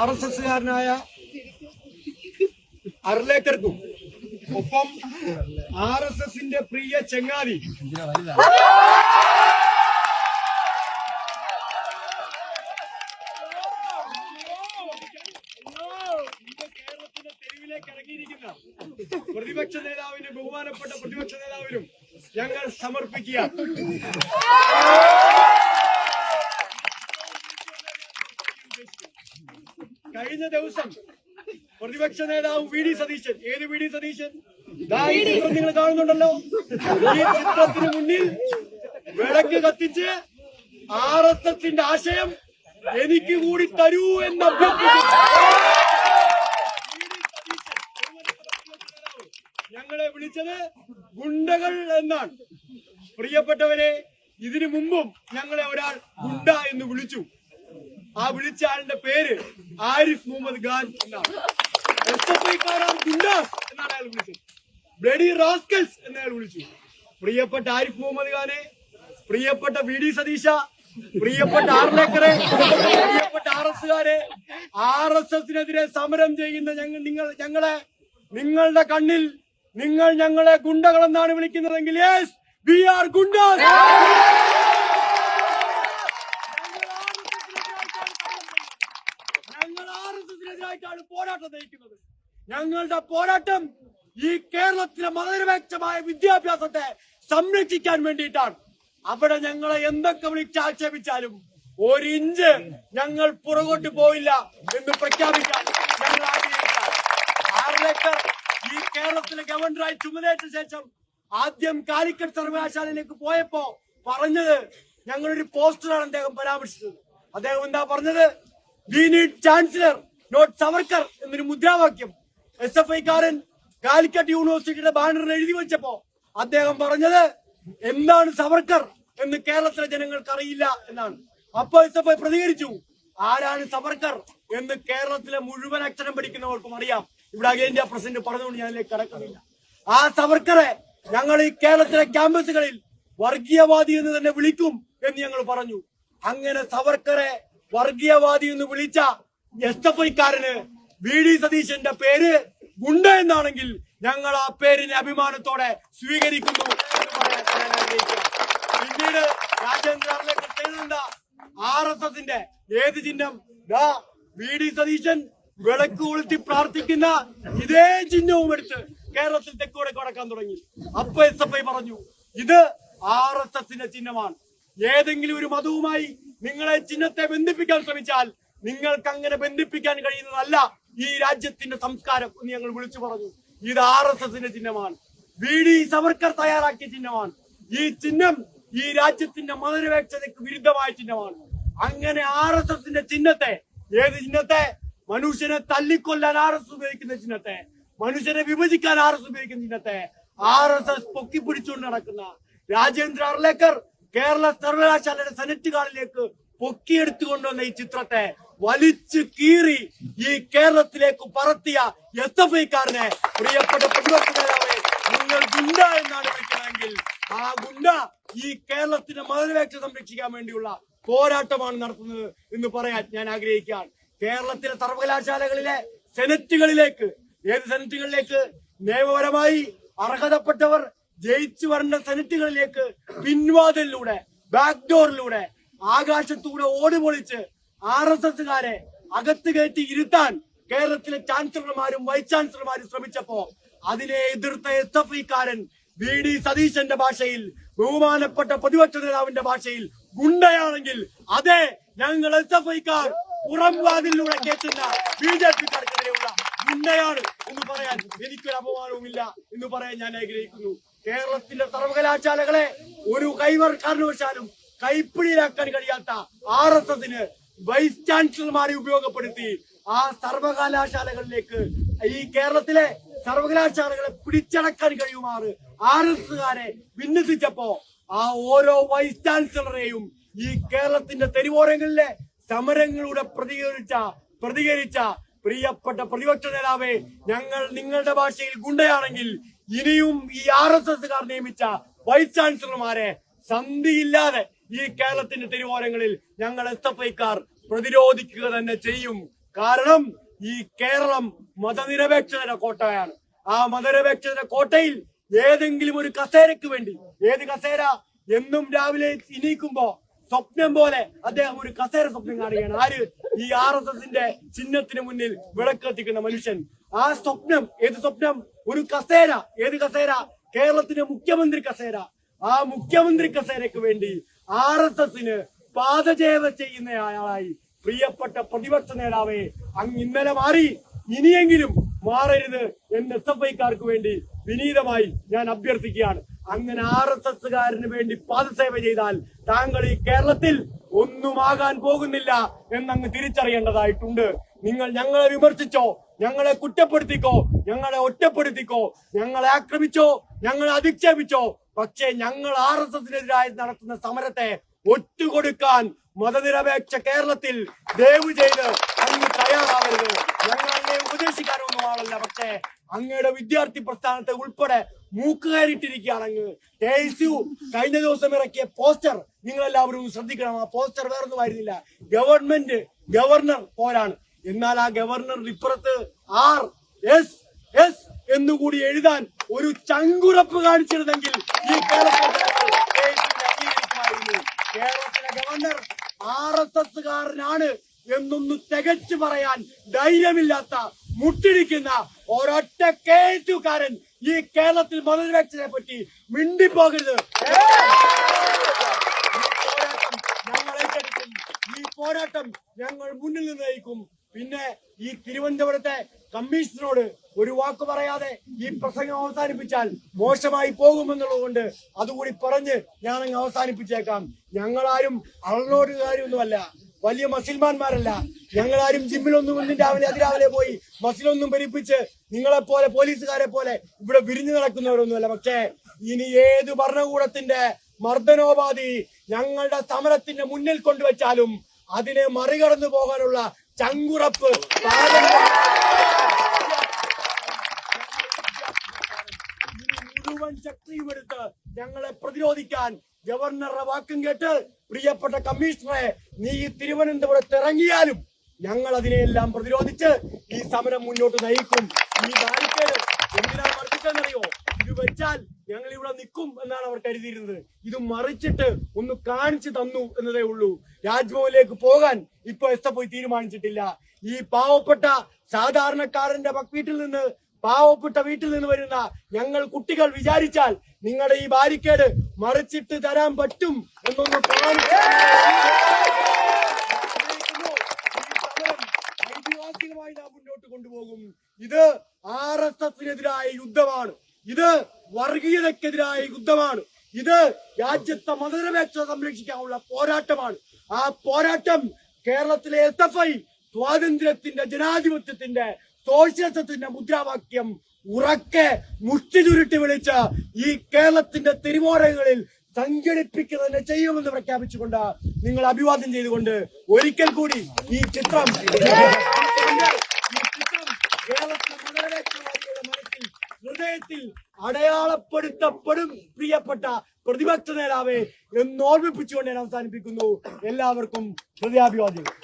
RSSകാരനായ അർലേക്കർക്കും ഒപ്പം RSSന്റെ പ്രിയ ചെങ്ങാതി കേരളത്തിന്റെ തെരുവിലേക്ക് ഇറങ്ങിയിരിക്കുന്ന പ്രതിപക്ഷ നേതാവിന്, ബഹുമാനപ്പെട്ട പ്രതിപക്ഷ നേതാവിനും ഞങ്ങൾ സമർപ്പിക്കുക. കഴിഞ്ഞ ദിവസം പ്രതിപക്ഷ നേതാവ് VD സതീശൻ, ഏത് VD സതീശൻ? ഈ ചിത്രം നിങ്ങൾ കാണുന്നുണ്ടല്ലോ. ഈ ചിത്രത്തിന് മുന്നിൽ വിളക്ക് കത്തിച്ച് RSSന്റെ ആശയം എനിക്ക് കൂടി തരൂ എന്ന ഞങ്ങളെ വിളിച്ചത് ഗുണ്ടകൾ എന്നാണ്. പ്രിയപ്പെട്ടവരെ, ഇതിനു മുമ്പും ഞങ്ങളെ ഒരാൾ ഗുണ്ട എന്ന് വിളിച്ചു. ആ വിളിച്ച ആളിന്റെ പേര് ആരിഫ് മുഹമ്മദ് ഖാൻ എന്നാണ്. ഗുണ്ടാസ് എന്നാണ് അയാൾ വിളിച്ചത്. ബ്ലഡി റാസ്കൽസ് എന്നയാൾ വിളിച്ചു. പ്രിയപ്പെട്ട ആരിഫ് മുഹമ്മദ് ഖാനെ, പ്രിയപ്പെട്ട VD സതീശ, പ്രിയപ്പെട്ട ആർലേക്കറെ, പ്രിയപ്പെട്ട RSകാരെ, RSSനെതിരെ സമരം ചെയ്യുന്ന ഞങ്ങളെ നിങ്ങളുടെ കണ്ണിൽ നിങ്ങൾ ഞങ്ങളെ ഗുണ്ടകളെന്നാണ് വിളിക്കുന്നതെങ്കിൽ യെസ്, വി ആർ ഗുണ്ടാസ്. ഞങ്ങൾ RSSനെതിരായിട്ടാണ് പോരാട്ടം നയിക്കുന്നത്. ഞങ്ങളുടെ പോരാട്ടം ഈ കേരളത്തിലെ മതനിരപേക്ഷമായ വിദ്യാഭ്യാസത്തെ സംരക്ഷിക്കാൻ വേണ്ടിയിട്ടാണ്. അവിടെ ഞങ്ങളെ എന്തൊക്കെ വിളിച്ചാക്ഷേപിച്ചാലും ഒരു ഇഞ്ച് ഞങ്ങൾ പുറകോട്ട് പോയില്ല എന്ന് പ്രഖ്യാപിക്കാൻ ഞങ്ങൾ ആഗ്രഹിക്കാം. ആർലേക്കർ ഈ കേരളത്തിലെ ഗവർണറായി ചുമതലയേറ്റ ശേഷം ആദ്യം കാലിക്കറ്റ് സർവകലാശാലയിലേക്ക് പോയപ്പോ പറഞ്ഞത്, ഞങ്ങളൊരു പോസ്റ്ററാണ് അദ്ദേഹം പരാമർശിച്ചത്. അദ്ദേഹം എന്താ പറഞ്ഞത്? We need chancellor not Savarkar എന്നൊരു മുദ്രാവാക്യം SFIക്കാരൻ കാലിക്കറ്റ് യൂണിവേഴ്സിറ്റിയുടെ ബാനറിൽ എഴുതി വെച്ചപ്പോ അദ്ദേഹം പറഞ്ഞത് എന്താണ് സവർക്കർ എന്ന് കേരളത്തിലെ ജനങ്ങൾക്ക് അറിയില്ല എന്നാണ്. അപ്പൊ SFI പ്രതികരിച്ചു, ആരാണ് സവർക്കർ എന്ന് കേരളത്തിലെ മുഴുവൻ അക്ഷരം പഠിക്കുന്നവർക്കും അറിയാം. ഇവിടെ അഖിലേന്ത്യാ പ്രസിഡന്റ് പറഞ്ഞുകൊണ്ട് ഞാനിലേക്ക് കടക്കുന്നില്ല. ആ സവർക്കറെ ഞങ്ങൾ ഈ കേരളത്തിലെ ക്യാമ്പസുകളിൽ വർഗീയവാദി എന്ന് തന്നെ വിളിക്കും എന്ന് ഞങ്ങൾ പറഞ്ഞു. അങ്ങനെ സവർക്കറെ വർഗീയവാദി എന്ന് വിളിച്ച SFIക്കാരന് VD സതീശന്റെ പേര് ഗുണ്ട എന്നാണെങ്കിൽ ഞങ്ങൾ ആ പേരിനെ അഭിമാനത്തോടെ സ്വീകരിക്കുന്നു എന്ന് പറയാൻ ഞാൻ ആഗ്രഹിക്കുക. പിന്നീട് രാജേന്ദ്രനിലേക്ക് എഴുതുന്ന RSSന്റെ ഏത് ചിഹ്നം? VD സതീശൻ വിളക്ക് കൊളുത്തി പ്രാർത്ഥിക്കുന്ന ഇതേ ചിഹ്നവും എടുത്ത് കേരളത്തിൽ തെക്കോടെ കടക്കാൻ തുടങ്ങി. അപ്പൊ SFI പറഞ്ഞു, ഇത് RSSന്റെ ചിഹ്നമാണ്. ഏതെങ്കിലും ഒരു മതവുമായി നിങ്ങളെ ചിഹ്നത്തെ ബന്ധിപ്പിക്കാൻ ശ്രമിച്ചാൽ നിങ്ങൾക്ക് അങ്ങനെ ബന്ധിപ്പിക്കാൻ കഴിയുന്നതല്ല ഈ രാജ്യത്തിന്റെ സംസ്കാരം എന്ന് ഞങ്ങൾ വിളിച്ചു പറഞ്ഞു. ഇത് RSSന്റെ ചിഹ്നമാണ്. VD സവർക്കർ തയ്യാറാക്കിയ ചിഹ്നമാണ്. ഈ ചിഹ്നം ഈ രാജ്യത്തിന്റെ മതനിരപേക്ഷതയ്ക്ക് വിരുദ്ധമായ ചിഹ്നമാണ്. അങ്ങനെ RSSന്റെ ചിഹ്നത്തെ, ഏത് ചിഹ്നത്തെ? മനുഷ്യനെ തല്ലിക്കൊല്ലാൻ RSS ഉപയോഗിക്കുന്ന ചിഹ്നത്തെ, മനുഷ്യനെ വിഭജിക്കാൻ RSS ഉപയോഗിക്കുന്ന ചിഹ്നത്തെ RSS പൊക്കിപ്പിടിച്ചുകൊണ്ട് നടക്കുന്ന രാജേന്ദ്ര അർലേക്കർ കേരള സർവകലാശാലയുടെ സെനറ്റ് ഹാളിലേക്ക് പൊക്കിയെടുത്തുകൊണ്ടുവന്ന ഈ ചിത്രത്തെ വലിച്ചു കീറി ഈ കേരളത്തിലേക്ക് പറത്തിയ SFIക്കാരനെ, പ്രിയപ്പെട്ട പ്രതിപക്ഷ നേതാവേ, നിങ്ങൾ ഗുണ്ട എന്നാണ് വിളിക്കുന്നതെങ്കിൽ ആ ഗുണ്ട ഈ കേരളത്തിന്റെ മതനിരപേക്ഷത സംരക്ഷിക്കാൻ വേണ്ടിയുള്ള പോരാട്ടമാണ് നടത്തുന്നത് എന്ന് പറയാൻ ഞാൻ ആഗ്രഹിക്കുകയാണ്. കേരളത്തിലെ സർവകലാശാലകളിലെ സെനറ്റുകളിലേക്ക്, ഏത് സെനറ്റുകളിലേക്ക്? നിയമപരമായി അർഹതപ്പെട്ടവർ ജയിച്ചു വരേണ്ട സെനറ്റുകളിലേക്ക് പിൻവാതിലിലൂടെ, ബാക്ക് ഡോറിലൂടെ, ആകാശത്തൂടെ ഓടി പൊളിച്ച് RSSകാരെ അകത്ത് കയറ്റി ഇരുത്താൻ കേരളത്തിലെ ചാൻസലർമാരും വൈസ് ചാൻസലർമാരും ശ്രമിച്ചപ്പോ അതിനെ എതിർത്ത SFIക്കാരൻ VD സതീശന്റെ ഭാഷയിൽ, ബഹുമാനപ്പെട്ട പ്രതിപക്ഷ നേതാവിന്റെ ഭാഷയിൽ ഗുണ്ടയാണെങ്കിൽ അതെ, ഞങ്ങൾ SFIക്കാർ പുറം വാതിലൂടെ കേട്ടുന്ന BJPക്കാർക്കെതിരെയുള്ള ഗുണ്ടയാണ് എന്ന് പറയാൻ എനിക്കൊരു അപമാനവുമില്ല എന്ന് പറയാൻ ഞാൻ ആഗ്രഹിക്കുന്നു. കേരളത്തിന്റെ സർവകലാശാലകളെ ഒരു കാരണവശാലും കൈപ്പിടിയിലാക്കാൻ കഴിയാത്ത RSSന് വൈസ് ചാൻസലർമാരെ ഉപയോഗപ്പെടുത്തി ആ സർവകലാശാലകളിലേക്ക്, ഈ കേരളത്തിലെ സർവകലാശാലകളെ പിടിച്ചടക്കാൻ കഴിയുമാറ് RSSകാരെ വിന്യസിച്ചപ്പോ ആ ഓരോ വൈസ് ചാൻസലറെയും ഈ കേരളത്തിന്റെ തെരുവോരങ്ങളിലെ സമരങ്ങളുടെ പ്രതികരിച്ച പ്രിയപ്പെട്ട പ്രതിപക്ഷ നേതാവേ, ഞങ്ങൾ നിങ്ങളുടെ ഭാഷയിൽ ഗുണ്ടയാണെങ്കിൽ ഇനിയും ഈ RSSകാർ നിയമിച്ച വൈസ് ചാൻസലർമാരെ സന്ധിയില്ലാതെ ഈ കേരളത്തിന്റെ തെരുവോരങ്ങളിൽ ഞങ്ങൾ SFIക്കാർ പ്രതിരോധിക്കുക തന്നെ ചെയ്യും. കാരണം ഈ കേരളം മതനിരപേക്ഷതയുടെ കോട്ടയാണ്. ആ മതനിരപേക്ഷതയുടെ കോട്ടയിൽ ഏതെങ്കിലും ഒരു കസേരക്ക് വേണ്ടി, ഏത് കസേര? എന്നും രാവിലെ എണീക്കുമ്പോ സ്വപ്നം പോലെ അദ്ദേഹം ഒരു കസേര സ്വപ്നം കാണുകയാണ്. ആര്? ഈ RSSന്റെ ചിഹ്നത്തിന് മുന്നിൽ വിളക്കെത്തിക്കുന്ന മനുഷ്യൻ. ആ സ്വപ്നം, ഏത് സ്വപ്നം? ഒരു കസേര. ഏത് കസേര? കേരളത്തിന്റെ മുഖ്യമന്ത്രി കസേര. ആ മുഖ്യമന്ത്രി കസേരക്ക് വേണ്ടി RSSന് പാദചേവ ചെയ്യുന്നയാളായി പ്രിയപ്പെട്ട പ്രതിപക്ഷ നേതാവേ, അങ്ങ് ഇന്നലെ മാറി, ഇനിയെങ്കിലും മാറരുത് എന്ന് SFIക്കാർക്ക് വേണ്ടി വിനീതമായി ഞാൻ അഭ്യർത്ഥിക്കുകയാണ്. അങ്ങനെ RSSകാരന് വേണ്ടി പാദസേവ ചെയ്താൽ താങ്കൾ ഈ കേരളത്തിൽ ഒന്നുമാകാൻ പോകുന്നില്ല എന്നങ്ങ് തിരിച്ചറിയേണ്ടതായിട്ടുണ്ട്. നിങ്ങൾ ഞങ്ങളെ വിമർശിച്ചോ, ഞങ്ങളെ കുറ്റപ്പെടുത്തിക്കോ, ഞങ്ങളെ ഒറ്റപ്പെടുത്തിക്കോ, ഞങ്ങളെ ആക്രമിച്ചോ, ഞങ്ങളെ അധിക്ഷേപിച്ചോ, പക്ഷേ ഞങ്ങൾ RSSനെതിരായി നടത്തുന്ന സമരത്തെ ഒറ്റുകൊടുക്കാൻ മതനിരപേക്ഷ കേരളത്തിൽ ദയവ് ചെയ്ത് അങ്ങ് തയ്യാറാവരുത്. ഞങ്ങൾ അങ്ങേ ഉപദേശിക്കാനൊന്നും ആളല്ല, പക്ഷേ അങ്ങയുടെ വിദ്യാർത്ഥി പ്രസ്ഥാനത്തെ ഉൾപ്പെടെ മൂക്കുകയറിയിട്ടിരിക്കുകയാണ് അങ്ങ്. KSU കഴിഞ്ഞ ദിവസം ഇറക്കിയ പോസ്റ്റർ നിങ്ങൾ എല്ലാവരും ശ്രദ്ധിക്കണം. ആ പോസ്റ്റർ വേറൊന്നുമായിരുന്നില്ല, ഗവർണർ പോലാണ്. എന്നാൽ ആ ഗവർണർ ഇപ്പുറത്ത് RSS എന്നുകൂടി എഴുതാൻ ഒരു ചങ്കുറപ്പ് കാണിച്ചിരുന്നെങ്കിൽ ഈ കേരളത്തിലെ ഗവർണർ RSSകാരനാണ് എന്നൊന്ന് തികച്ചു പറയാൻ ധൈര്യമില്ലാത്ത, മുട്ടിടിക്കുന്ന ഒരൊറ്റ KSUകാരൻ ഈ കേരളത്തിൽ മതനിരപേക്ഷതയെ പറ്റി മിണ്ടിപ്പോകരുത്. ഞങ്ങൾ ഏറ്റെടുക്കും. ഈ പോരാട്ടം ഞങ്ങൾ മുന്നിൽ നിന്ന് നയിക്കും. പിന്നെ ഈ തിരുവനന്തപുരത്തെ കമ്മീഷണറോട് ഒരു വാക്ക് പറയാതെ ഈ പ്രസംഗം അവസാനിപ്പിച്ചാൽ മോശമായി പോകുമെന്നുള്ളത് കൊണ്ട് അതുകൂടി പറഞ്ഞ് ഞാനങ്ങ് അവസാനിപ്പിച്ചേക്കാം. ഞങ്ങളാരും അള്ളോടുകാരൊന്നുമല്ല, വലിയ മസിൽമാന്മാരല്ല. ഞങ്ങളാരും ജിമ്മിലൊന്നും ഒന്നും അതിരാവിലെ പോയി മസിലൊന്നും പെരിപ്പിച്ച് നിങ്ങളെപ്പോലെ പോലീസുകാരെ പോലെ ഇവിടെ വിരിഞ്ഞു നടക്കുന്നവരൊന്നുമല്ല. പക്ഷേ ഇനി ഏത് ഭരണകൂടത്തിന്റെ മർദ്ദനോപാധി ഞങ്ങളുടെ സമരത്തിന്റെ മുന്നിൽ കൊണ്ടുവച്ചാലും അതിനെ മറികടന്നു പോകാനുള്ള ചങ്കുറപ്പ് മുഴുവൻ ശക്തിയും എടുത്ത് ഞങ്ങളെ പ്രതിരോധിക്കാൻ ഗവർണറുടെ വാക്കും കേട്ട് പ്രിയപ്പെട്ട കമ്മീഷണറെ, നീ ഈ തിരുവനന്തപുരത്ത് ഇറങ്ങിയാലും ഞങ്ങൾ അതിനെയെല്ലാം പ്രതിരോധിച്ച് ഈ സമരം മുന്നോട്ട് നയിക്കും. ഈ ബാരിക്കേഡ് എന്തിനാ മറിച്ചിട്ടെന്നറിയോ? ഇത് വെച്ചാൽ ഞങ്ങൾ ഇവിടെ നിൽക്കും എന്നാണ് അവർ കരുതിയിരുന്നത്. ഇത് മറിച്ചിട്ട് ഒന്ന് കാണിച്ചു തന്നു എന്നതേ ഉള്ളൂ. രാജ്ഭവനിലേക്ക് പോകാൻ ഇപ്പൊ SFI തീരുമാനിച്ചിട്ടില്ല. ഈ പാവപ്പെട്ട സാധാരണക്കാരന്റെ പാവപ്പെട്ട വീട്ടിൽ നിന്ന് വരുന്ന ഞങ്ങൾ കുട്ടികൾ വിചാരിച്ചാൽ നിങ്ങളുടെ ഈ ബാരിക്കേഡ് മറിച്ചിട്ട് തരാൻ പറ്റും എന്നൊന്ന് ഐതിഹാസികമായി നാം മുന്നോട്ട് കൊണ്ടുപോകും. ഇത് RSSനെതിരായ യുദ്ധമാണ്. ഇത് വർഗീയതക്കെതിരായ യുദ്ധമാണ്. ഇത് രാജ്യത്തെ മതനിരപേക്ഷത സംരക്ഷിക്കാനുള്ള പോരാട്ടമാണ്. ആ പോരാട്ടം കേരളത്തിലെ SFI സ്വാതന്ത്ര്യത്തിന്റെ, ജനാധിപത്യത്തിന്റെ, സോഷ്യലിസത്തിന്റെ മുദ്രാവാക്യം ഉറക്കെ മുഷ്ടി ചുരുട്ടി വിളിച്ച് ഈ കേരളത്തിന്റെ തെരുവോരങ്ങളിൽ സംഘടിപ്പിക്കുന്നതിനെ ചെയ്യുമെന്ന് പ്രഖ്യാപിച്ചുകൊണ്ട് നിങ്ങൾ അഭിവാദ്യം ചെയ്തുകൊണ്ട് ഒരിക്കൽ കൂടി ഈ ചിത്രം കേരളത്തിലെ മതനിരപേക്ഷവാദികളുടെ മനസ്സിൽ, ഹൃദയത്തിൽ അടയാളപ്പെടുത്തപ്പെടും പ്രിയപ്പെട്ട പ്രതിപക്ഷ നേതാവേ എന്ന് ഓർമ്മിപ്പിച്ചുകൊണ്ട് ഞാൻ അവസാനിപ്പിക്കുന്നു. എല്ലാവർക്കും ഹൃദയാഭിവാദ്യങ്ങൾ.